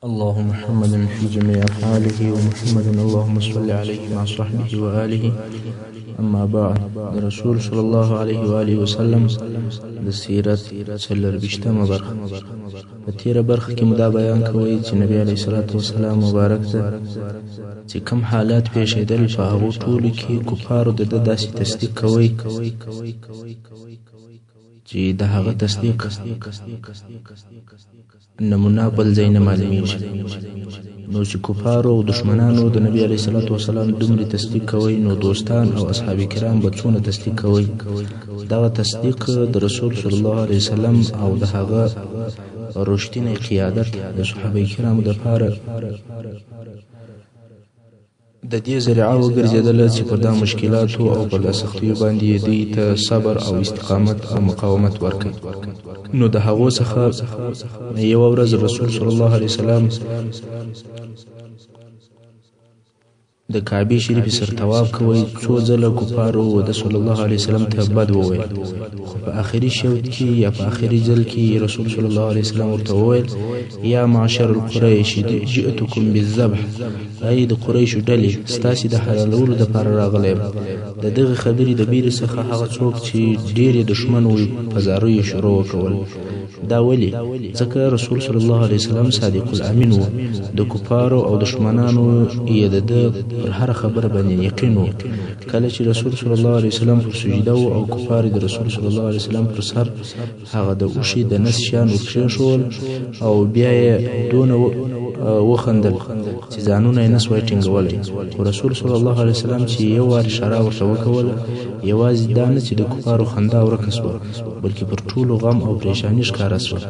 اللهم محمد في جميع أفعاله ومحمد اللهم صل عليه مع صحبه وآله. اما بعد، رسول صلی الله علیه و آله وسلم د سیرت 24مه برخه. په تیره برخه کې مو دا بیان کوي چې نبی علیه الصلاة والسلام مبارک ته چې کوم حالات پیښېدل په هغو ټولو کې کفارو د ده داسې تصدیق کوي چې د هغه تصدیق نمونه بل ځای نه معلومیږي. نو چې کفارو او دشمنانو د نبی علیه الصلاة والسلام دومره تصدیق کوي، نو دوستان او اصحاب کرام به څونه تصدیق کوي. دغه تصدیق د رسول صلی الله علیه وسلم او د هغه رښتینی قیادت د صحابه کرامو دپاره د دې ذریعه وګرځېدله چې پر دا مشکلاتو او پر دا سختیو باندې دوی ته صبر او استقامت او مقاومت ورکړي. نو د هغو څخه یوه ورځ رسول صلی الله علیه وسلم د کعبې شریفې سر طواف کوي. څو ځله کفارو د صلی الله علیه وسلم ته بد وویل، خو په آخري شوط کې یا په آخري ځل کې رسول صلی الله علیه وسلم ورته وویل: یا معشر القریش جئتکم بالذبح، ای د قریشو ډلې، ستاسې د حلالولو دپاره راغلی یم. د دغې خبرې د بیرې څخه هغه څوک چې ډېر یې دښمن وي په زاریو یې شروع وکول. دا ولې؟ ځکه رسول صلی الله علیه وسلم صادق الامین و. د کفارو او دشمنانو یې د ده پر هر خبره باندې یقین و. کله چې رسول صلی الله علیه وسلم پر سجده و او کفار د رسول صلی الله علیه وسلم پر سر هغه د اوښي د نس شیان ورکښېښول او بیا یې دونه وخندل چې ځانونه یې نس وای ټینګولی. خو رسول صلی الله علیه وسلم چې یو وار اشاره ورته وکوله، یوازې دا نه چې د کفارو خندا ورکه سوه، بلکې پر ټولو غم او پریشاني ښکاره سوه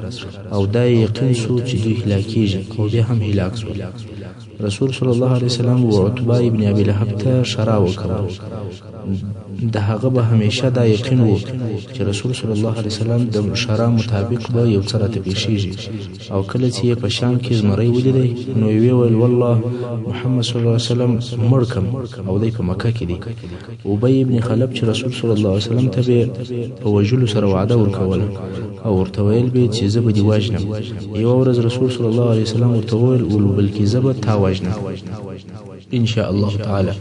او دا یې یقین سو چې دوی هلاکېږي، او بیا هم هلاک سول. رسول صلی الله علیه وسلم و عتبه ابن ابي لهب ته اشاره وکړه. د هغه به همیشه دا یقین و چې رسول صلی الله علیه وسلم د اشاره مطابق به یو څه راته پیښیږي. او کله چې یې په شام کې زمری ولیدی، نو یې وویل: والله محمد صلی الله علیه وسلم مړ کم او دی په مکه کې دی. ابی ابن خلب چې رسول صلی الله علیه وسلم ته به په وژلو سره وعده ورکوله او ورته ویل به چې زه به دې وژنم. یوه ورځ رسول صلی الله علیه وسلم ورته وویل: بلکې زه به تا وژنم ان شاء الله تعالی.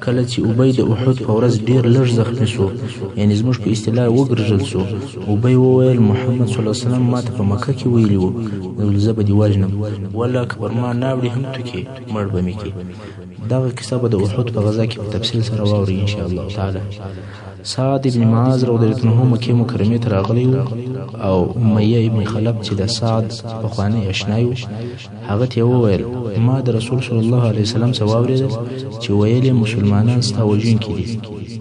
کله چې ابی د احد په ورځ ډیر لږ زخمی سو، یعنی زموږ په اصطلاح وګرځل سو، ابی وویل: محمد صلی الله علیه وسلم ما ته په مکه کې ویلي وو زه به دې وژنم، والله که پر ما ناوړي هم توکې مړ به مې کړي. دغه کیسه به د احد په غزا کې په تفصیل سره واورئ ان شاء الله تعالی. سعد ابن معاذ رضی الله عنه مکې مکرمې ته راغلی و، او امیه ابن خلب چې د سعد پخوانی اشنای و، هغه ته وویل: ما د رسول صلی الله علیه وسلم څه واورېدل چې ویل مسلمانان ستا وژونکي دي.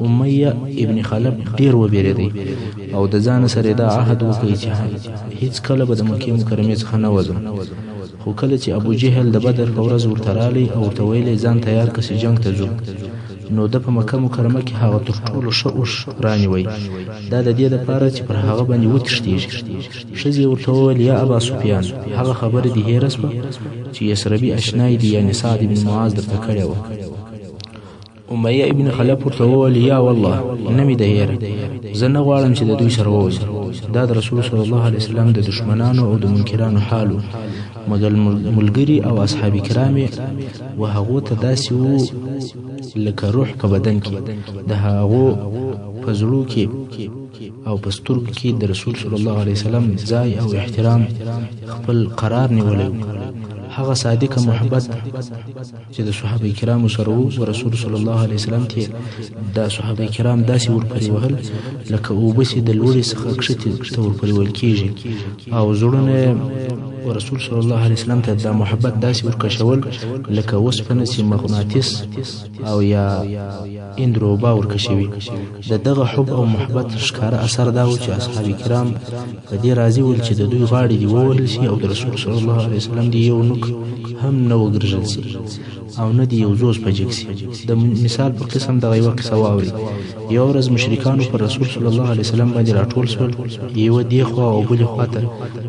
امیه ابن خلب ډېر وبېرېدی او د ځان سره دا عهد وکړي چې هیڅ کله به د مکې مکرمې څخه نه وځم. خو کله چې ابو جهل د بدر په ورځ ورته رالی او ورته ویلی ځان تیار کړه چې جنګ ته ځو، نو د په مکه مکرمه کې هغه تر ټولو ښه اوښ رانیوی، دا د دې دپاره چې پر هغه باندې وتښتېږي. ښځې ورته وویل: یا ابا سفیان، هغه خبره دې هېره سوه چې یسربي اشنای دي، یعنې سعد بن معاذ درته کړې وه. امیه ابن خلب ورته وویل: یا والله نه مې ده هېره، زه نه غواړم چې د دوی سره ووځم. دا د رسول صلی الله علیه وسلم د دشمنانو او د منکرانو حال و، مګر ملګري او اصحاب کرام و هغو ته داسې وو لکه روح په بدن کې، د هغو په زړو کې او په سترګو کې د رسول صلی الله علیه وسلم ځای او احترام خپل قرار نیولی و. هغه صادقه محبت چې د صحابه کرامو سره و، رسول صلی الله علیه وسلم ته دا صحابه کرام داسې ورپورې وهل لکه اوبه چې د لوړې څخه کښتې ته ورپورې وهل کېږي، او زړونه رسول صلی الله علیه وسلم ته دا محبت داسې ورکشول لکه اوسپنه چې مغناطیس او یا اندروبا ورکشوي. د دغه حب او محبت ښکاره اثر دا و چې اصحاب کرام په دې راضي ول چې د دوی غاړې دې ووهل شي او د رسول صلی الله علیه وسلم دې یو نوک هم نه وګرځل شي او نه دې یو زوز په جګ شي. د مثال په قسم دغه یوه قصه واورئ. یوه ورځ مشرکانو پر رسول صلی الله علیه وسلم باندې راټول شول، یوه دې خوا او بلې خوا ته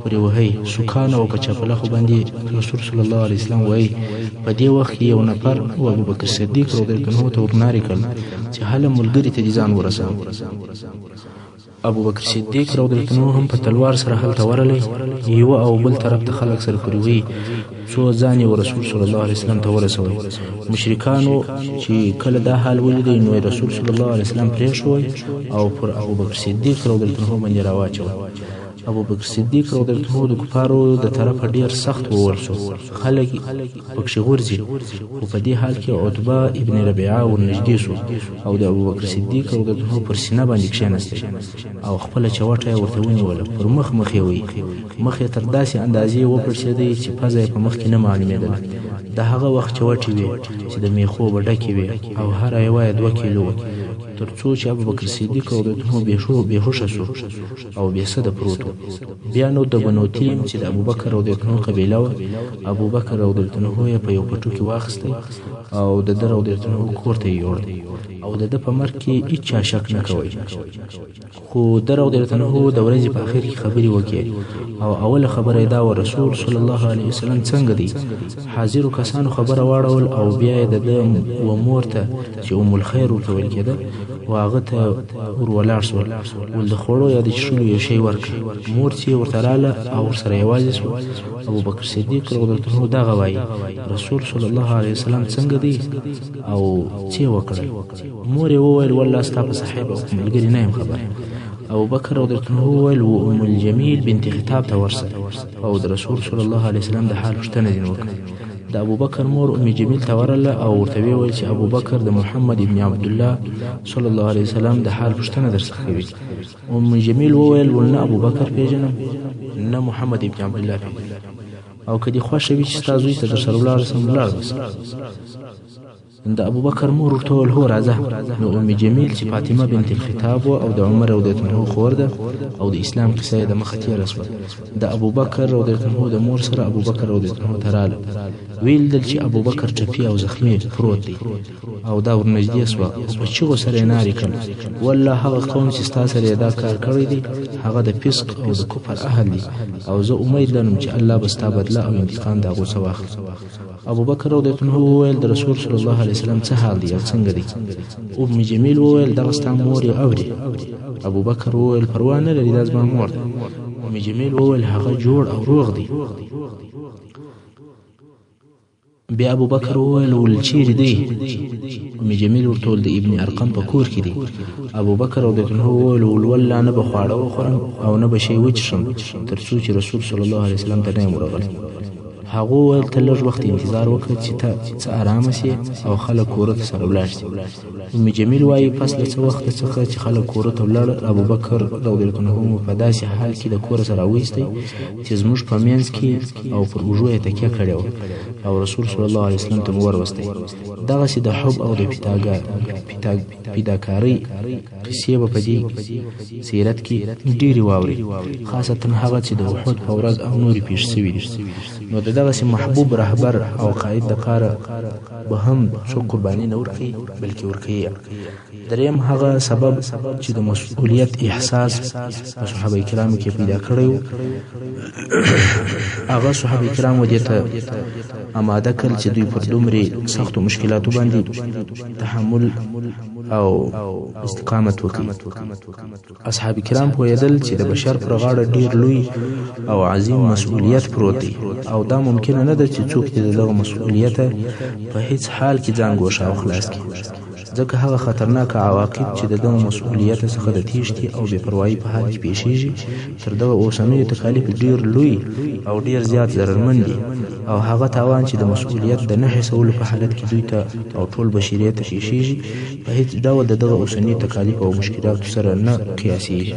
پورې وهئ، سوکانو او په چپلخو باندې رسول صلی الله علیه وسلم وایي. په دې وخت کې یو نفر و ابوبکر صدیق رضی الله عنه ته ورنارې کړل چې هله ملګري ته دې ځان ورسوه. ابوبکر صدیق رضی الله عنه هم په تلوار سره هلته ورغلی، یو او بل طرف ته خلک سره پروي، څو ځان یې رسول صلی الله علیه وسلم ته ورسوي. مشرکانو چې کله دا حال ولیدی نو رسول صلی الله علیه وسلم پرېښوی او پر ابوبکر صدیق رضی الله عنه باندې راواچوي. ابوبکر صدیق رضی الله عنه د کفارو د طرفه ډیر سخت ووهل شو، خلک پکښې غورځي، خو په دې حال کې عتبه ابن ربیعه ورنږدې شو او د ابوبکر صدیق رضی الله عنه پر سینه باندې کښېناستی او خپله چوټه یې ورته ونیوله، پر مخ یې وی، مخ یې تر داسې اندازې وپړسېدی چې پزه یې په مخ کې نه معلومېدله. د هغه وخت چوټې وې چې د میخو به ډکې وې او هره یوه یې 2 کیلو وه، تر څو چې ابوبکر صدیق رضی الله عنه بېهوشه شو او بېسده پروت و. بیا نو د بنو تیم چې د ابوبکر رضی الله عنه قبیله وه، ابوبکر رضی الله عنه یې په یو پټو کې واخیستی او د ده رضی الله عنه کور ته یې یوړ او د ده په مرګ کې هېچا شک نه کوی. خو ده رضی الله عنه د ورځې په اخر کې خبرې وکړې او اوله خبره یې دا وه رسول صلی الله علیه وسلم څنګه دی. حاضرو کسانو خبره واړول او بیا یې د ده و مور ته چې ام الخیر ورته ویل کېده و هغه ته ور ولاړ شول، ول د خوړو یا د څښلو یو شی ورکړه. مور چې ورته راله او ورسره یوازې شو. ابوبکر صدیق رضی الله عنه دغه وایي رسول صلی الله علیه وسلم څنګه دی او څه وکړل. مور یې وویل والله ستا په صاحب او ملګري نه یم خبر. ابوبکر رضی الله عنه وویل و ام الجمیل بنت خطاب ته ورسه او د رسول صلی الله علیه وسلم د حال پوښتنه ځینې وکړه. د ابوبکر مور ام جمیل ته ورغله او ورته ویل چې ابوبکر د محمد ابن عبدالله صلی الله علیه وسلم د حال پوښتنه درڅخه کوي. ام جمیل وویل ول نه ابوبکر پیژنم نه محمد ابن عبدالله پیژنم، او که دې خوښه وي چې ستا زوی ته درسره ولاړ سم ولاړ بسه. د ابوبکر مور ورته وویل هو راځه. نو ام جمیل چې فاطمه بنت الخطاب وه او د عمر رضی الله عنه خور ده او د اسلام کیسه یې د مخه تېره شوه، د ابوبکر رضی الله عنه د مور سره ابوبکر رضی الله عنه ته راله، ویل دل چې ابوبکر ټپي او زخمي پروت دی او دا ورنږدې شوه او په چیغو سره یې نارې کړل والله هغه قوم چې ستا سره یې دا کار کړی دی هغه د فسق او د کفر اهل دی او زه امید لرم چې الله به ستا بدله او انتقام د هغو څه واخلي. ابوبکر رضی الله عنه وویل د رسول صلی الله علیه وسلم څه حال دی او څنګه دی. ام جمیل وویل دغه ستا مور یې اوري. ابوبکر وویل پروا نه لري دا زما مور ده. ام جمیل وویل هغه جوړ او روغ دی. بیا ابوبکر وویل ول چیرې دی. ام جمیل ورته وویل د ابن ارقم په کور کې دی. ابوبکر رضی الله عنه وویل ول والله نه به خواړه وخورم او نه به شی وڅښم تر څو چې رسول صلی الله علیه وسلم ته نه یم ورغلی. هغه وویل ته لږ وخت انتظار وکړه چې ته څه ارامه سې او خلک کوره ته سره ولاړ شي. ام جمیل وایي پس له څه وخته څخه چې خلک کوره ته ولاړل ابوبکر رضی الله عنه مو په داسې حال کې د کوره سره راویستی چې زموږ په منځ کې او پر اوږو یې تکیه کړې وه او رسول صلی الله علیه وسلم ته مو وروستی. دغسې د حب او د پیداکارۍ قصې به په دې سیرت کې ډېرې واوري، خاصتا هغه چې د احد په ورځ او نورې پېښې شوي دي. نو د دغسې محبوب رهبر او قائد دپاره به هم څوک قرباني نه ورکوي بلکې ورکوي. دریم هغه سبب چې د مسؤلیت احساس په صحابه کرامو کې پیدا کړی و، هغه صحابه کرامو دې ته اماده کړل چې دوی پر دومرې سختو مشکلاتو باندې تحمل او استقامت وکړي. اصحاب کرام پوهېدل چې د بشر پر غاړه ډېر لوی او عظیم مسؤلیت پروت دی او دا ممکنه نه ده چې څوک د دغه مسؤلیته په هیڅ حال کې ځان ګوښه او خلاص کړي، ځکه هغه خطرناکه عواقب چې د دغه مسؤلیت څخه د تیښتې او بې پروایي په حال کې پیښیږي تر دغه اوسنیو تکالیف ډېر لوی او ډېر زیات ضررمند دي او هغه تاوان چې د مسؤلیت د نه حسولو په حالت کې دوی ته او ټول بشریت ته پیښیږي په هیڅ ډول د دغه اوسني تکالیف او مشکلاتو سره نه قیاسیږي.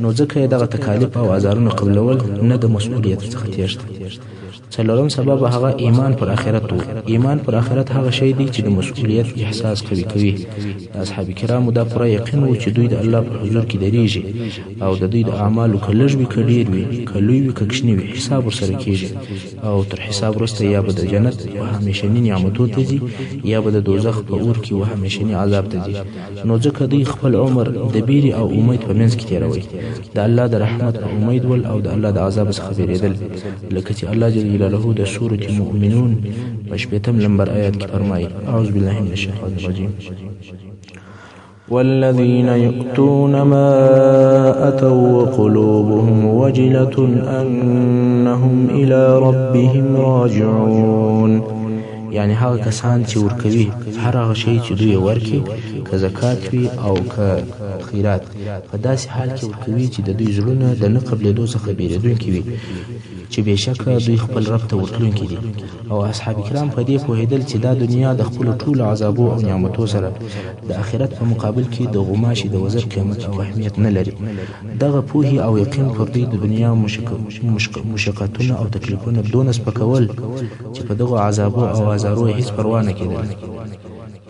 نو ځکه یې دغه تکالیف او ازارونه قبلول نه د مسؤلیت څخه تیښته. څلورم سبب هغه ایمان پر آخرت و. ایمان پر آخرت هغه شی دی چې د مسؤلیت احساس قوي کوي. اصحاب کرامو دا پوره یقین و چې دوی د الله په حضور کې درېږي او د دوی د اعمالو که لږ وي که ډېر وي که لوی وي که کوچني وي حساب ورسره کېږي او تر حساب وروسته یا به د جنت و همیشني نعمتو ته ځي یا به د دوزخ په اور کې و همیشني عذاب ته ځي. نو ځکه دوی خپل عمر د بیرې او امید په منځ کې تېروي، د الله د رحمت په امید ول او د الله د عذاب څخه بیرېدل، لکه چې الله جل جلاله د سورة المؤمنون په 8 نمبر آیات کې فرمایي اعوذ بالله من الشیطان الرجیم والذين يؤتون ما أتوا وقلوبهم وجلة أنهم إلى ربهم راجعون. یعنی هغه کسان چې ورکوي هر هغه شی چې دوی ورکي، که زکات وي او که خیرات، په داسې حال کې ورکوي چې د دوی زړونه د نه قبلېدو څخه بیرېدونکي وي، چې بېشکه دوی خپل رب ته ورتلونکي دي. او اصحاب کرام په دې پوهېدل چې دا دنیا د خپلو ټولو عذابو او نعمتو سره د آخرت په مقابل کې د غوماشي د وزر قیمت او اهمیت نه لري. دغه پوهې او یقین پر دوی د دنیا مشقتونه او تکلیفونه دونه سپکول چې په دغو عذابو او آزارو هیڅ پروا نه کېدل.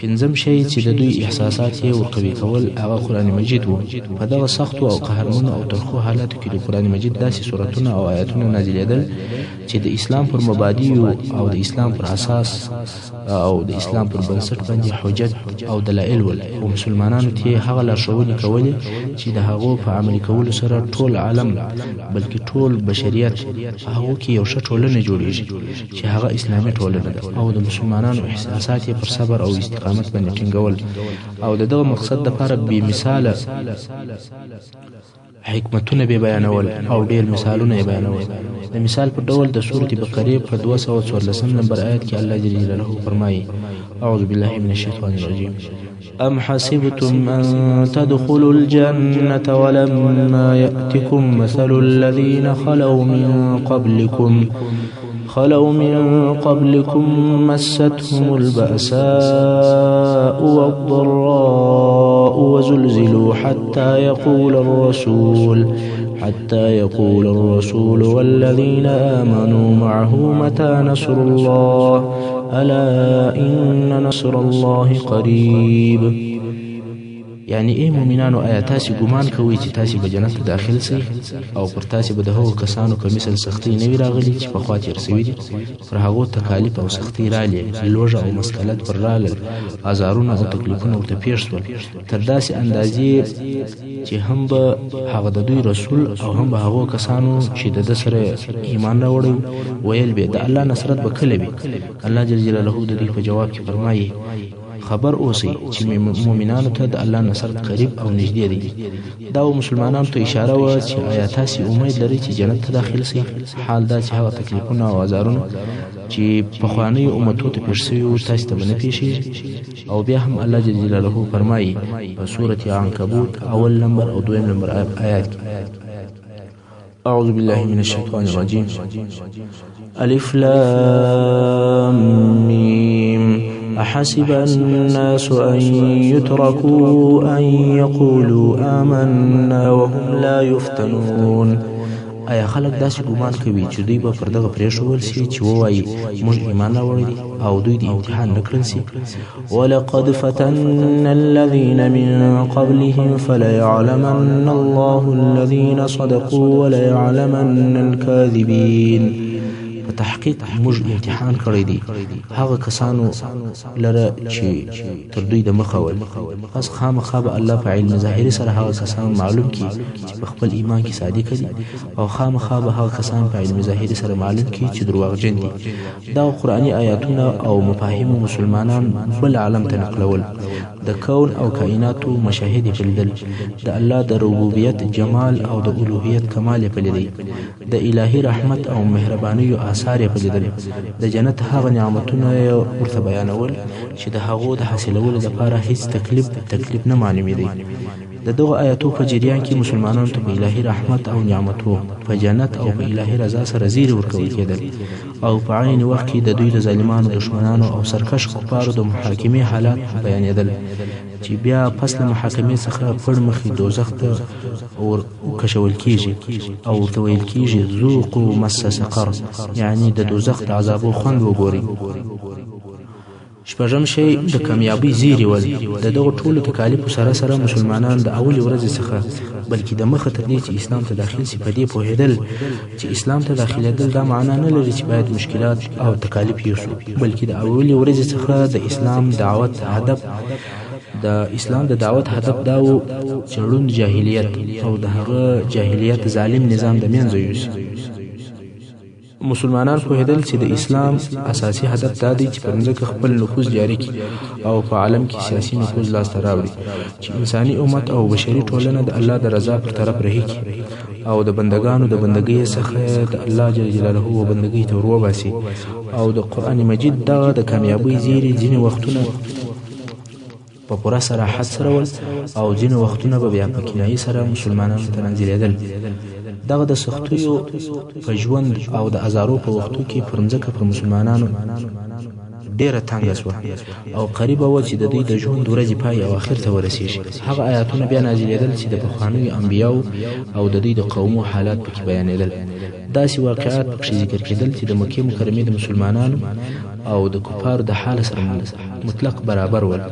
پنځم شی چې د دوی احساسات یې ورقوي کول هغه قرآن مجید و. په دغه سختو او قهرمنو او ترخو حالاتو کې د قرآن مجید داسې سورتونه او آیاتونه نازلېدل چې د اسلام پر مبادیو او د اسلام پر اساس او د اسلام پر بنسټ باندې حجت او دلایل ول، او مسلمانانو ته هغه لارښوونې کولې چې د هغو په عملي کولو سره ټول عالم بلکې ټول بشریت په هغو کې یو ښه ټولنه جوړېږي چې هغه اسلامي ټولنه ده، او د مسلمانانو احساسات یې پر صبر او استقامت باندې ټینګول، او د دغه مقصد دپاره بې مثاله حکمتونه به بیانول او ډیر مثالونه یې بیانول. د مثال په ډول د سورة بقره په 214 نمبر آیت کې الله جل جلاله فرمایي: اعوذ بالله من الشیطان الرجیم: ام حسبتم ان تدخلوا الجنة ولما يأتكم مثل الذين خلوا من قبلكم مستهم البأساء والضراء وزلزلوا حتى يقول الرسول والذين آمنوا معه متى نصر الله ألا إن نصر الله قريب. یعنی ای مومنانو، آیا تاسې ګمان کوئ چې تاسې به جنت ته داخل سئ او پر تاسې به د هغو کسانو په مثل سختۍ نه وي راغلي چې پخوا تېر سوي دي؟ پر هغو تکالیف او سختۍ رالې، لوږه او مسکلت پر رالل، ازارونه او تکلیفونه ورته پېښ شول، تر داسې اندازې چې هم به هغه د دوی رسول او هم به هغو کسانو چې د ده سره ایمان راوړی ویل به د الله نصرت به کله وي؟ الله جل جلاله د دوی په جواب کې فرمایي: خبر اوسئ چې مؤمنانو ته د الله نصرت قریب او نږدې دی. دا مسلمانانو ته اشاره وه چې آیا تاسې امید لرئ چې جنت ته داخل سئ؟ حال دا چې هغه تکلیفونه او آزارونه چې پخوانیو امتو ته پېښ سوي وو تاسې ته به نه پېښېږي. او بیا هم الله جل جلاله فرمایي په سورة عنکبوت اول نمبر او دویم نمبر آیات کې: اعوذ بالله من الشیطان الرجیم: الف لام میم أحسب الناس أن يتركوا أن يقولوا آمنا وهم لا يفتنون. آیا خلک داسې ګمان کوي چې دوی به پر دغه پرېښودل شي چې ووایي موږ ایمان راوړی دي او دوی د امتحان نه کړل شي؟ ولقد فتنا الذين من قبلهم فليعلمن الله الذين صدقوا وليعلمن الكاذبين. په تحقیق موږ امتحان کړی دی هغه کسانو لره چې تر دوی د مخه ول، پس خامخا به الله په علم ظاهري سره هغه کسان معلوم کړي چې په خپل ایمان کې صادق دي، او خامخا به هغه کسان په علم ظاهري سره معلوم کړي چې دروغجن دي. دا قرآني آیاتونه او مفاهیم مسلمانان بل عالم ته نقلول، د کون او کائناتو مشاهد یې پلیدل، د الله د ربوبیت جمال او د الوهیت کمال یې پلیدی، د الهي رحمت او مهربانیو آثار یې پلیدل، د جنت هغه نعمتونه یې ورته بیانول چې د هغو د حاصلولو لپاره هیڅ تکلیف نه معلومېدی. د دغه آیاتو په جریان کې مسلمانانو ته په الهي رحمت او نعمتو، په جنت او په الهي رضا سره زیری ورکول کېدل، او په عین وخت کې د دوی د ظالمانو، دشمنانو او سرکش کفارو د محاکمې حالات بیانېدل چې بیا پس له محاکمې څخه پړ مخې دوزخ ته ورکشول کېږي او ورته ویل کېږي ذوقوا مس سقر، یعنی د دوزخ د عذابو خوند وګورئ. شپږم شی د کامیابی زیری ول. د دغه ټولو تکالیفو سره سره مسلمانان د اولې ورځې څخه بلکې د مخه تر دې چې اسلام ته داخل شي په دې پوهېدل چې اسلام ته داخلېدل دا معنا نه لري چې باید مشکلات او تکالیف یوسو، بلکې د اولې ورځې څخه د اسلام دعوت هدف دا و چې ړوند جاهلیت او د هغه جاهلیت ظالم نظام د منځه یوسي. مسلمانان پوهېدل چې د اسلام اساسي هدف دا دی چې پر مځکه خپل نفوذ جاري کړي او په عالم کې سیاسي نفوذ لاسته راوړي، چې انساني امت او بشري ټولنه د الله د رضا پر طرف رهي کړي او د بندګانو د بندګۍ څخه د الله جل جلاله و بندګۍ ته ور وباسي. او د قرآن مجید دغه د کامیابۍ زیری ځینې وختونه په پوره صراحت سره ول او ځینې وختونه به بیا په کنایي سره مسلمانانو ته نازلېدل. دغه د سختیو په ژوند او د ازارو په وختو کې پر مځکه پر مسلمانانو ډیره تنګه شوه او قریبه وه چې د دوی د ژوند ورځې پای او اخر ته ورسیږي. هغه آیاتونه بیا نازلېدل چې د پخوانیو انبیاو او د دوی د قومو حالات پکې بیانېدل. داسې واقعات پکې ذکر کېدل چې د مکې مکرمې د مسلمانانو او د کفارو د حال سره مطلق برابر ول.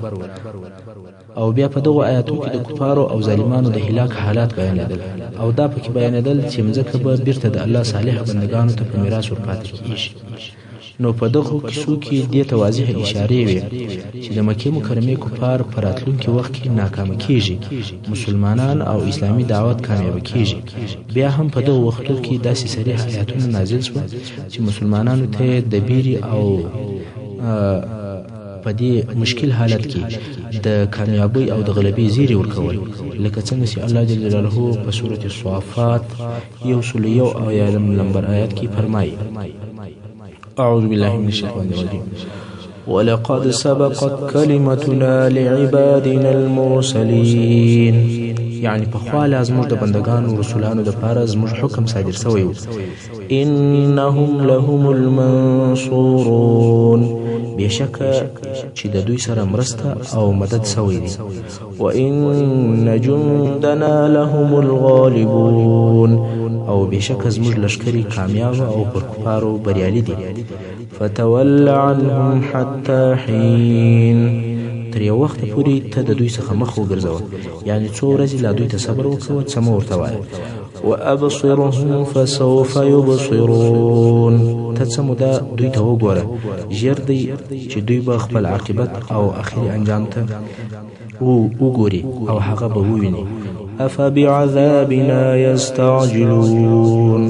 او بیا په دغو آیاتو کې د کفارو او ظالمانو د هلاک حالات بیانېدل او دا پکې بیانېدل چې مځکه به بیرته د الله صالح بندګانو ته په میراث ورپاتې کېږي. نو په دغو کیسو کې دې ته واضح اشارې وي چې د مکې مکرمې کفار په راتلونکي وخت کې ناکامه کېږي، مسلمانان او اسلامي دعوت کامیابه کېږي. بیا هم په دغو وختو کې داسې صریح آیاتونه نازل شوه چې مسلمانانو ته د بیرې او په دې مشکل حالت کې د کامیابی او د غلبې زیری ورکول، لکه څنګه چې الله جل جلاله په سورة الصافات 101 نمبر آیات کې فرمایي: أعوذ بالله من الشيطان الرجيم ولقد سبقت كلمتنا لعبادنا المرسلين. یعنی په خوا لازمو د بندگانو رسولانو د پاره زموږ حکم صادر سوی و. انهم لهم المنصورون، بشک چې د دوی سره مرسته او مدد سوی دی. وان جندنا لهم الغالبون، او بشک زموږ لشکري کامیاب او پر کفارو بریالي دي. فتول عنهم حتى حين، تر یو وخت پورې ته د دوی څخه مخ وګرځوه، یعنی څو ورځې لا دوی ته صبر وکوه، څه مه ورته وایه. وابصرهم فسوف يبصرون، ته څه موده دوی ته وګوره، ژر دی چې دوی به خپل عاقبت او اخري انجام ته وګوري او هغه به وویني. افبعذابنا يستعجلون،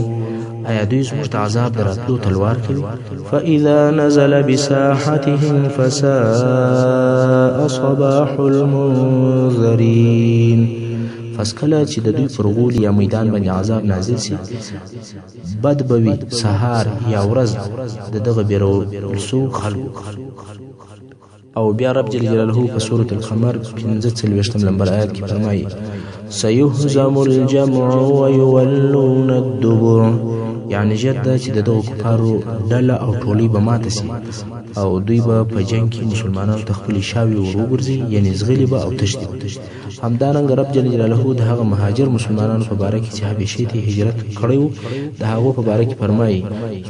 آیا دوی زموږ ته عذاب د راتلو تلوار کوي؟ فاذا نزل بساحتهم فساء صباح المنذرين، پس کله چې د دوی پر غول یا میدان باندې عذاب نازل سي، بد بوي سهار یا ورځ د دغه بیرولسو خلکو. او بیا رب جل جلاله په سورة القمر 45 نمبر آیات کې فرمایي: سيهزم الجمع ويولون الدبر، یعنی ژر ده چې د دغو کفارو ډله او ټولۍ به ماته سي او دوی به په جنګ کې مسلمانانو ته خپلې شاوې ور وګرځي، یعنی زغلي به او تښتي. همدارنګه رب جل جلاله د هغه مهاجر مسلمانانو په باره کې چې حبشې ته هجرت کړی و د هغو په باره کې فرمایي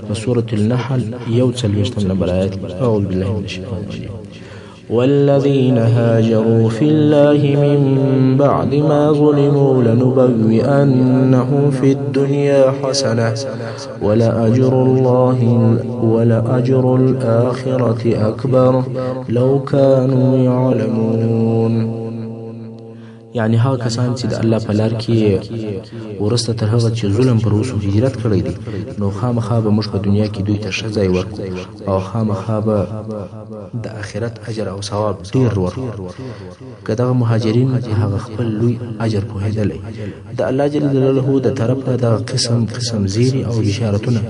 په سورة النحل 41 نمبر آیات: اعوذ بالله من الشیطان الرجیم والذين هاجروا في الله من بعد ما ظلموا لنبوئنهم في الدنيا حسنة ولأجر الآخرة أكبر لو كانوا يعلمون. یعنی هغه کسان چې د الله په لار کې ورسته تر هغه چې ظلم پر اوسو هجرت کړی دی، نو خامخا به موږ په دنیا کې دوی ته ښه ځای ورکړو او خامخا به د آخرت اجر او ثواب ډېر ورکړو که دغه مهاجرین په هغه خپل لوی اجر پوهېدلی. د الله جل جلاله د طرفه دغه قسم زیری او بشارتونه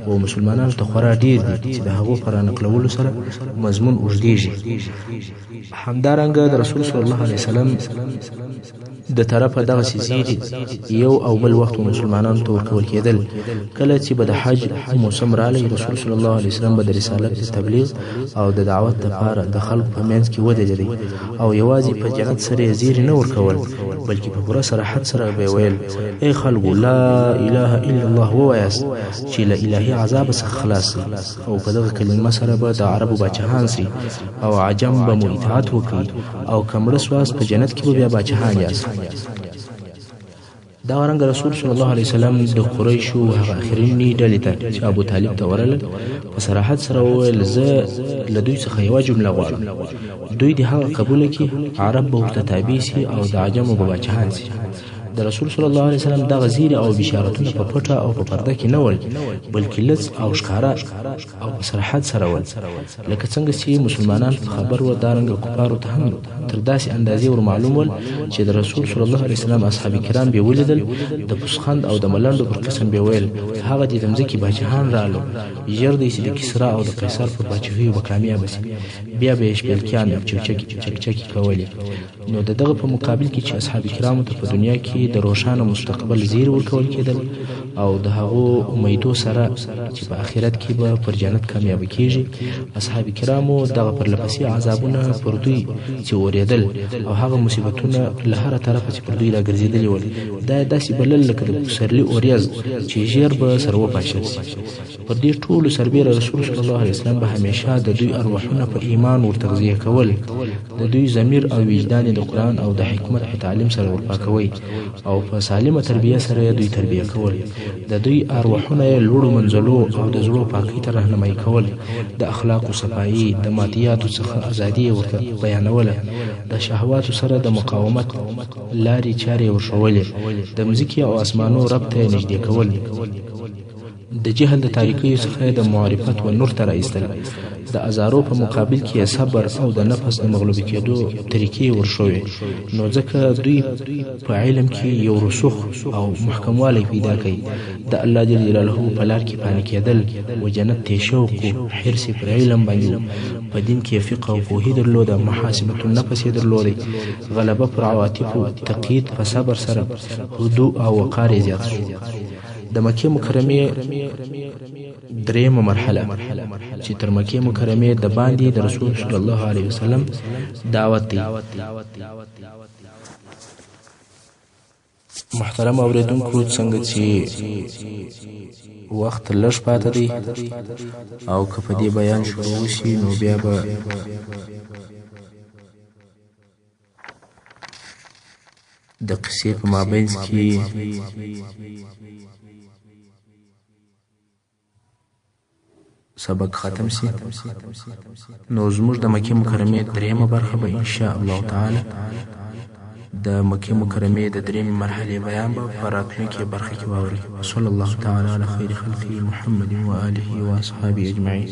و مسلمانانو ته خورا ډېر دي چې د هغو په رانقلولو سره مضمون اوږدېږي. همدارنګه د رسول صلی الله علیه وسلم د طرفه دغه زیری یو او بل وخت مسلمانانو ته ورکول کېدل. کله چې به د حج موسم رالی، رسول صلی الله علیه وسلم به د رسالت د تبلیغ او د دعوت لپاره د خلکو په منځ کې ودرېدی او یوازې په جنت سره یې زیری نه ورکول، بلکې په پوره صراحت سره به ویل: ای خلکو، لا اله الا الله ووایاست چې له الهي عذاب څخه خلاص سئ، او په دغه کلمه سره به د عربو باچهان سئ او عجم به مو اطاعت وکړي، او که مړه سواست په جنت کې به بیا باچهان یاست. دا رنګ رسول صلی الله علیه وسلم د قریشو هغه اخرینی ډلې ته چې ابو طالب ته ورغلل په صراحت سره وویل: زه له دوی څخه یوه جمله غواړم، دوی د هغه قبوله کړي عرب به ورته تابع سي او د عجمو به باچهان سي. د رسول صلی الله علیه وسلم دغه زیری او بشارتونه په پټه او په پرده کې نه ول، بلکې لڅ او ښکاره او په صراحت سره ول. لکه څنګه چې مسلمانان خبر و، دارنګه کفارو ته هم تر داسې اندازې ور معلوم ول چې د رسول صلی الله علیه وسلم اصحاب کرام به ولیدل، د پسخند او د ملنډو پر قسم به ویل هغه د ځمکې باچاهان رالو، ژر دی چې د کسرا او د قیصر پر باچاهیو به کامیاب شي. بیا به یې شپیلکیان چکچکي کولې. نو د دغه په مقابل کې چې اصحاب کرامو ته په دنیا کې د روښانه مستقبل زیر ورکول کېدل او د هغو امیدو سره چې په آخرت کې به پر جنت کامیاب کیږي، اصحاب کرامو دغه پرلپسې عذابونه پر دوی چې اورېدل او هغه مصیبتونه له هره طرفه چې پر دوی راګرځېدلي ول، دا یې داسې بلل لکه د پسرلي اوریځ چې ژر به سر وپاشل شي. پر دې ټولو سربیره رسول صلی الله علیه وسلم به همیشه د دوی ارواحونه په ایمان ورتغذیه کول، د دوی ضمیر او وجدان د قرآن او د حکمت په تعلیم سره ورپاکوي او په سالمه تربیه سره دوی تربیه کول، د دوی ارواحونه یې لوړو منزلو او د زړو پاکۍ ته رهنمایي کول، د اخلاقو صفایي، د مادیاتو څخه ازادي ورته بیانوله، د شهواتو سره د مقاومت لارې چارې ورښولې، د مځکې او اسمانو رب ته یې نږدې کول، د جهل د تاریکیو څخه د معرفت و نور ته راایستل، د ازارو په مقابل کې صبر او د نفس د مغلوبې کېدو طریقې ورښوې. نو ځکه دوی په علم کې یو رسوخ او محکموالی پیدا کوي، د الله جل جلاله په لار کې پانې کېدل و جنت ته شوق و حرص پر علم باندې، په دین کې فقه او پوهې درلوده، محاسبة النفس یې درلودی، غلبه پر عواطفو، تقیید په صبر سره، هدوء او وقار یې زیات شو. د مکې مکرمې دریمه مرحله چې تر مکې مکرمې د باندې د رسول صلی الله علیه وسلم دعوت دی. محترم اوریدونکو، څنګه چې وخت لږ پاته دی او که په دې بیان شروع وشي نو بیا به د قصې په مابینځ کې سبق ختم شي. نو زموږ د مکې مکرمې دریمه برخه به ان شاء الله تعالی د مکې مکرمې د دریمې مرحلې بیان به په راتلونکې برخه کې واورئ. صلی الله تعالی علی خیر خلقه محمد و آله و اصحابه اجمعین.